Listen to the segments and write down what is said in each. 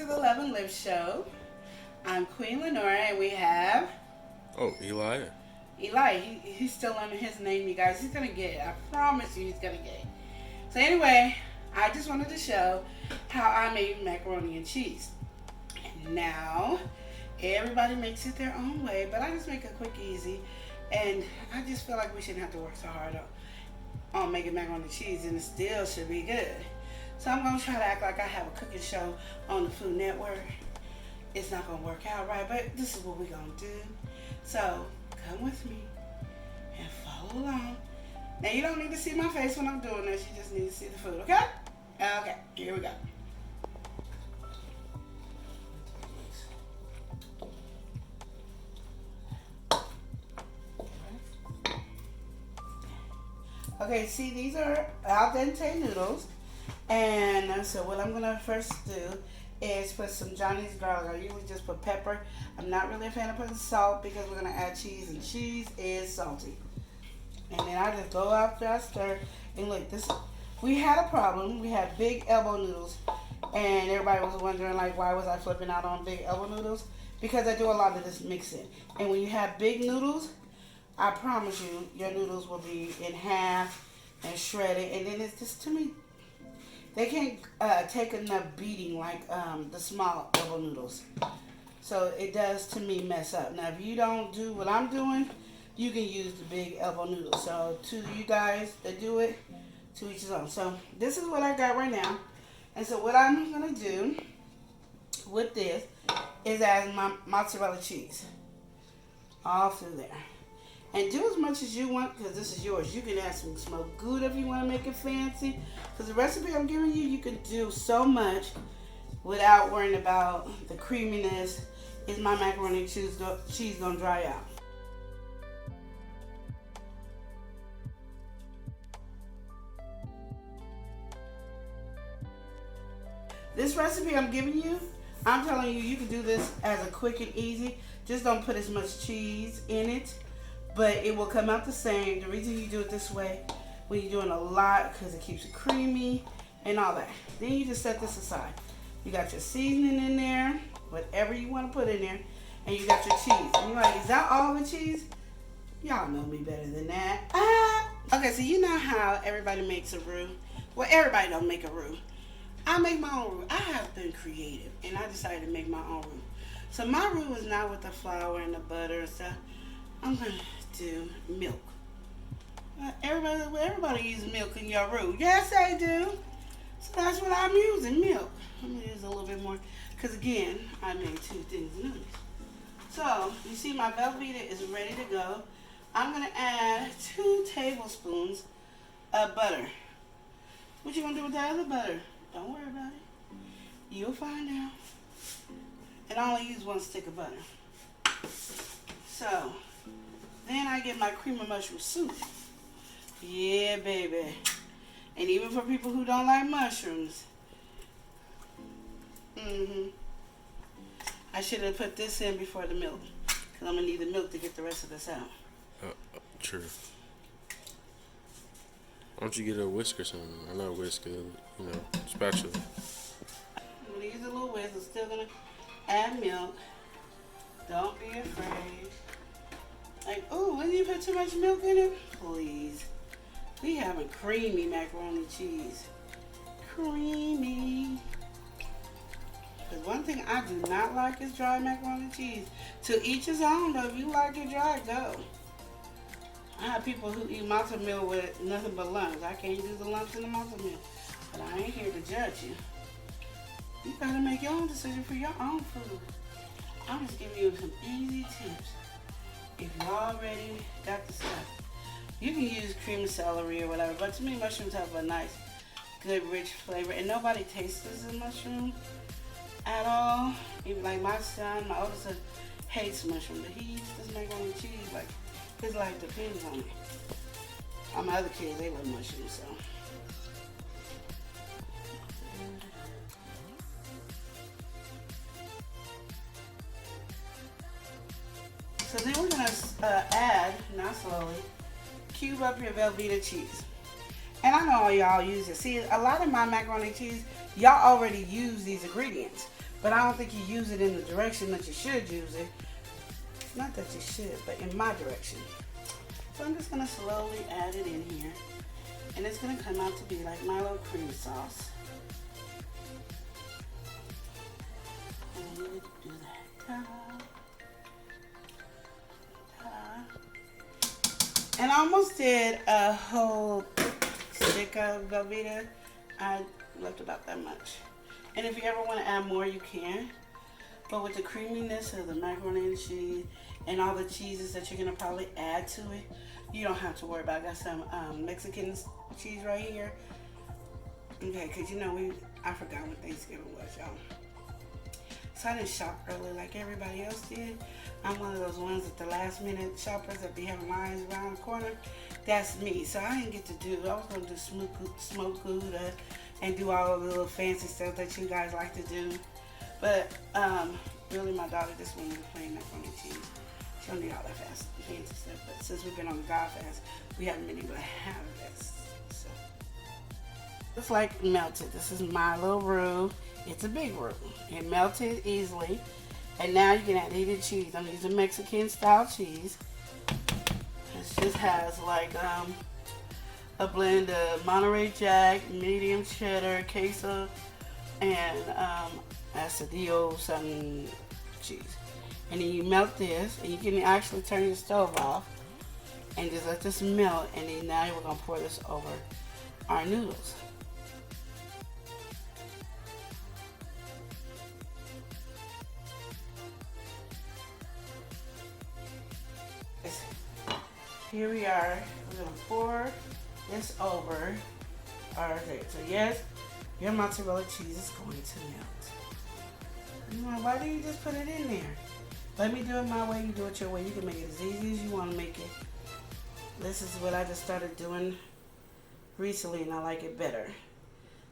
to the Love and Live Show. I'm Queen Lenora, and we have... Oh, Eli. Eli. He's still under his name, you guys. He's going to get it. I promise you he's going to get it. So anyway, I just wanted to show how I made macaroni and cheese. And now, everybody makes it their own way, but I just make it quick, easy. And I just feel like we shouldn't have to work so hard on making macaroni and cheese, and it still should be good. So I'm going to try to act like I have a cooking show on the Food Network. It's not going to work out right, but this is what we're going to do. So come with me and follow along. Now you don't need to see my face when I'm doing this. You just need to see the food, okay? Okay, here we go. Okay, see, these are al dente noodles. And so what I'm going to first do is put some Johnny's garlic. I usually just put pepper. I'm not really a fan of putting salt because we're going to add cheese, and cheese is salty. And then I just go out there, I stir. And look, we had a problem. We had big elbow noodles, and everybody was wondering, like, why was I flipping out on big elbow noodles? Because I do a lot of this mixing. And when you have big noodles, I promise you, your noodles will be in half and shredded. And then it's just, to me, they can't take enough beating like the small elbow noodles. So it does, to me, mess up. Now, if you don't do what I'm doing, you can use the big elbow noodles. So to you guys that do it, to each his own. So this is what I got right now. And so what I'm going to do with this is add my mozzarella cheese all through there. And do as much as you want, because this is yours. You can add some smoked Gouda if you want to make it fancy. Because the recipe I'm giving you, you can do so much without worrying about the creaminess. Is my macaroni and cheese going to dry out? This recipe I'm giving you, I'm telling you, you can do this as a quick and easy. Just don't put as much cheese in it. But it will come out the same. The reason you do it this way, when you're doing a lot, because it keeps it creamy and all that. Then you just set this aside. You got your seasoning in there, whatever you want to put in there, and you got your cheese. And you're like, is that all the cheese? Y'all know me better than that. Okay, so you know how everybody makes a roux? Well, everybody don't make a roux. I make my own roux. I have been creative, and I decided to make my own roux. So my roux is not with the flour and the butter and stuff. I'm going to do milk. Everybody uses milk in your roux. Yes, they do. So that's what I'm using, milk. I'm going to use a little bit more because, again, I made two things new. So, you see my Velveeta is ready to go. I'm going to add 2 tablespoons of butter. What you going to do with that other butter? Don't worry about it. You'll find out. And I only use 1 stick of butter. So, then I get my cream of mushroom soup. Yeah, baby. And even for people who don't like mushrooms. I should have put this in before the milk. Because I'm going to need the milk to get the rest of this out. True. Why don't you get a whisk or something? I know a whisk, spatula. I'm going to use a little whisk. I'm still going to add milk. Don't be afraid. Like, oh, wouldn't you put too much milk in it? Please. We have a creamy macaroni and cheese. Creamy. Because one thing I do not like is dry macaroni and cheese. To each his own, though. If you like it dry, go. I have people who eat matzo meal with nothing but lumps. I can't do the lumps in the matzo meal. But I ain't here to judge you. You gotta make your own decision for your own food. I'm just giving you some easy tips. If you already got the stuff, you can use cream of celery or whatever. But to me, mushrooms have a nice, good, rich flavor. And nobody tastes the mushroom at all. Even like my son, my oldest son, hates mushroom. But he eats this macaroni and cheese. Like, his life depends on it. All my other kids, they love mushrooms, so. So then we're going to add, not slowly, cube up your Velveeta cheese. And I know all y'all use it. See, a lot of my macaroni and cheese, y'all already use these ingredients. but I don't think you use it in the direction that you should use it. Not that you should, but in my direction. So I'm just gonna slowly add it in here, and it's gonna come out to be like my little cream sauce. And we need to do that. And I almost did a whole stick of Velveeta. I left about that much. And if you ever want to add more, you can. But with the creaminess of the macaroni and cheese and all the cheeses that you're going to probably add to it, you don't have to worry about it. I got some Mexican cheese right here. Okay, because you know, I forgot when Thanksgiving was, y'all. So I didn't shop early like everybody else did. I'm one of those ones at the last minute shoppers that be having lines around the corner. That's me. So I didn't get to do, I was going to do smoked Gouda and do all of the little fancy stuff that you guys like to do. But really my daughter just wanted to play macaroni and cheese. She don't need all that fancy stuff. But since we've been on the God fast, we haven't been able to have this. So it's like melted. This is my little roux. It's a big roux. It melted easily. And now you can add heated cheese. I'm using Mexican style cheese. It just has like a blend of Monterey Jack, medium cheddar, queso, and asadillo something cheese. And then you melt this, and you can actually turn your stove off and just let this melt. And then now we're gonna pour this over our noodles. Here we are. We're gonna pour this over our thing. So yes, your mozzarella cheese is going to melt. You know, why do you just put it in there? Let me do it my way. You do it your way. You can make it as easy as you want to make it. This is what I just started doing recently, and I like it better.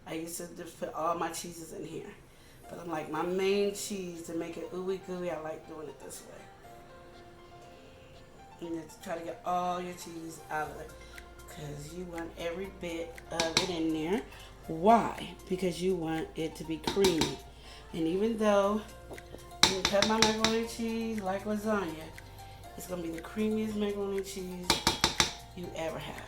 I used to just put all my cheeses in here, but I'm like, my main cheese to make it ooey gooey, I like doing it this way. And just try to get all your cheese out of it, because you want every bit of it in there. Why? Because you want it to be creamy. And even though you cut my macaroni and cheese like lasagna, it's going to be the creamiest macaroni and cheese you ever have.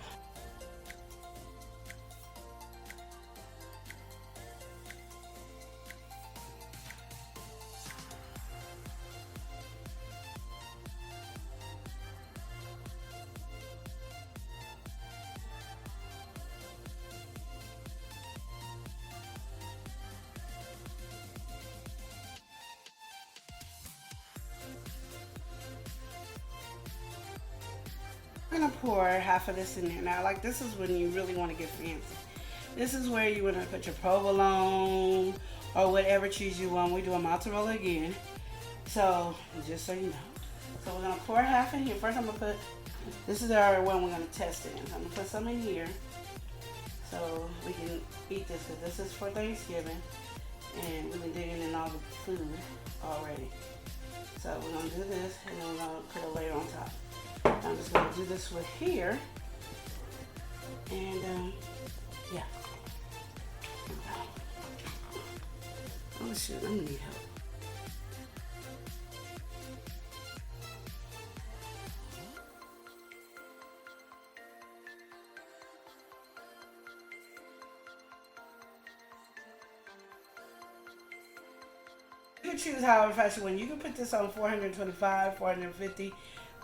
I'm gonna pour half of this in there. Now, like, this is when you really want to get fancy. This is where you want to put your provolone or whatever cheese you want. We're doing mozzarella again. So, just so you know. So we're gonna pour half in here. First I'm gonna put, this is our one we're gonna test it in. So I'm gonna put some in here so we can eat this, because this is for Thanksgiving and we've been digging in all the food already. So we're gonna do this, and then we're gonna put a layer on top. I'm just going to do this with here, and yeah. Oh shoot, I'm going to need help. You can choose however fast you want. You can put this on 425, 450.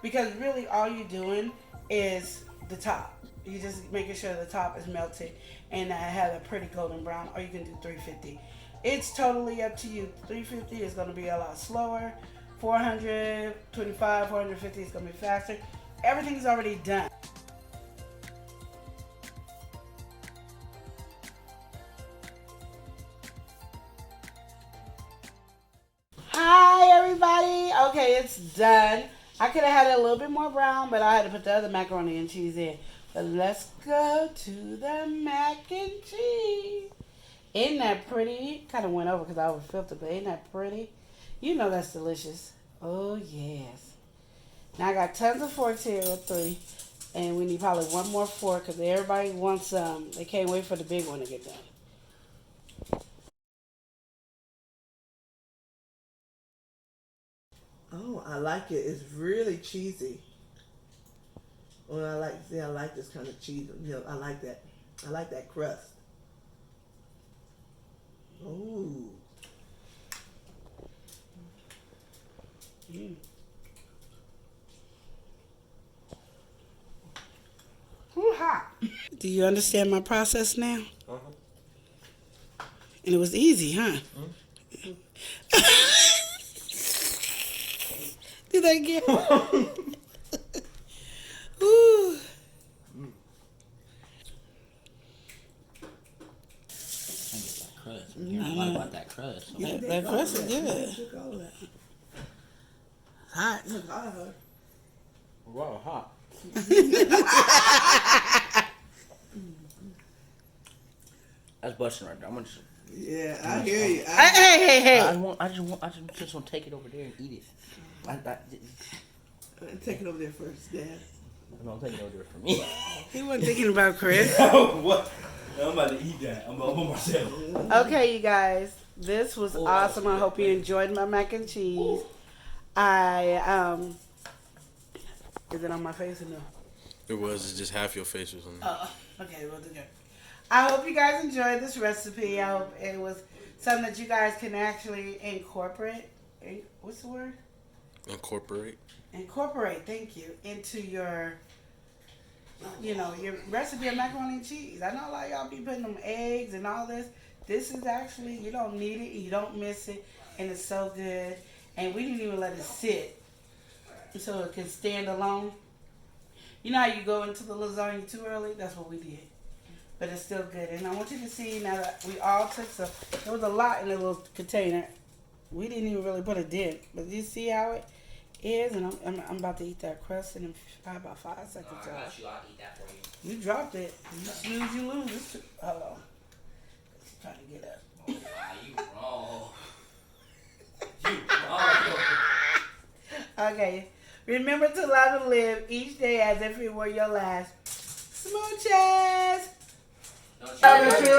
Because really all you're doing is the top. You're just making sure the top is melted and I have a pretty golden brown, or you can do 350. It's totally up to you. 350 is going to be a lot slower. 425, 450 is going to be faster. Everything's already done. Hi everybody. Okay, it's done. I could have had it a little bit more brown, but I had to put the other macaroni and cheese in. But let's go to the mac and cheese. Isn't that pretty? Kind of went over because I overfilled it, but isn't that pretty? You know that's delicious. Oh, yes. Now I got tons of forks here with 3. And we need probably one more fork because everybody wants some. They can't wait for the big one to get done. I like it. It's really cheesy. Well, I like this kind of cheese. You know, I like that. I like that crust. Ooh. Too hot. Do you understand my process now? And it was easy, huh? Do that again. Ooh. I heard about that crust. Yeah, that crust is good. Hot. Wow, hot. That's busting right there. I'm gonna just. Yeah, I hear you. Hey. I just want to take it over there and eat it. Take it over there first, Dad. I'm taking it over there for me. He wasn't thinking about Chris. What? I'm about to eat that. I'm about myself. Okay, you guys. This was awesome. I hope you enjoyed my mac and cheese. Is it on my face or no? It was. It's just half your face was on. Okay, we'll do that. I hope you guys enjoyed this recipe. I hope it was something that you guys can actually incorporate. What's the word? Incorporate. Incorporate, thank you, into your, your recipe of macaroni and cheese. I know a lot of y'all be putting them eggs and all this. This is actually, you don't need it, you don't miss it, and it's so good. And we didn't even let it sit so it can stand alone. You know how you go into the lasagna too early? That's what we did. But it's still good. And I want you to see now that we all took some, there was a lot in the little container. We didn't even really put a dent. But you see how it is? And I'm about to eat that crust in about 5 seconds. I got you. I'll eat that for you. You dropped it. You snooze, you lose. Hold on. She's trying to get up. Oh, wow, you wrong. Okay. Remember to love and live each day as if it were your last. Smooches! Don't you